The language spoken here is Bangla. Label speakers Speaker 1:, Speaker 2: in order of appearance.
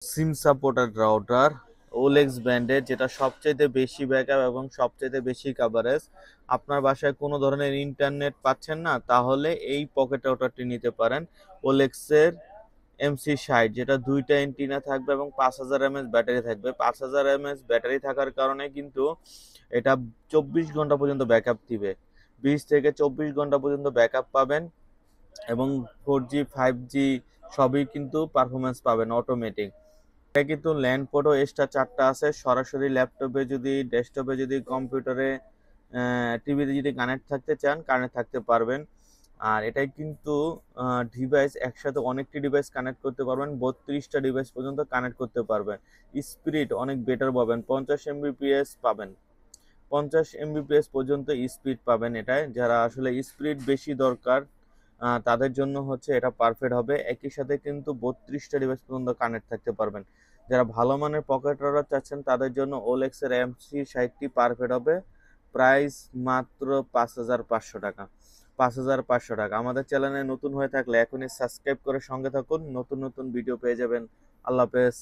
Speaker 1: সিম সাপোর্টেড রাউটার ওলেক্স ব্র্যান্ডের, যেটা সবচাইতে বেশি ব্যাকআপ এবং সবচাইতে বেশি কভারেজ। আপনার বাসায় কোনো ধরনের ইন্টারনেট পাচ্ছেন না, তাহলে এই পকেট রাউটারটি নিতে পারেন। ওলেক্সের MC60, যেটা দুইটা এন্টিনা থাকবে এবং 5000 mAh ব্যাটারি থাকবে। 5000 mAh ব্যাটারি থাকার কারণে কিন্তু এটা 24 ঘন্টা পর্যন্ত ব্যাকআপ দিবে। 20 থেকে 24 ঘন্টা পর্যন্ত ব্যাকআপ পাবেন এবং 4G 5G সবই কিন্তু পারফরমেন্স পাবেন অটোমেটিক। এটা কিন্তু ল্যান্ড পোর্টও এক্সট্রা 4টা আছে। সরাসরি ল্যাপটপে যদি, ডেস্কটপে যদি, কম্পিউটারে, টিভিতে যদি কানেক্ট থাকতে চান, কানেক্ট থাকতে পারবেন। আর এটাই কিন্তু ডিভাইস একসাথে অনেকটি ডিভাইস কানেক্ট করতে পারবেন, 32টা ডিভাইস পর্যন্ত কানেক্ট করতে পারবেন। স্পিড অনেক বেটার পাবেন, 50 Mbps পাবেন, 50 Mbps পর্যন্ত স্পিড পাবেন এটায়। যারা আসলে স্পিড বেশি দরকার তাদের জন্য হচ্ছে এটা পারফেক্ট হবে। একই সাথে কিন্তু 32টা ডিভাইস পর্যন্ত কানেক্ট থাকতে পারবেন। যারা ভালো মানের পকেট রাউটার চাচ্ছেন তাদের জন্য ওলেক্সের MC60টি পারফেক্ট হবে। প্রাইস মাত্র 5500 টাকা। 5500 টাকা। আমাদের চ্যানেলে নতুন হয়ে থাকলে এখনই সাবস্ক্রাইব করে সঙ্গে থাকুন, নতুন নতুন ভিডিও পেয়ে যাবেন। আল্লাহ হাফেজ।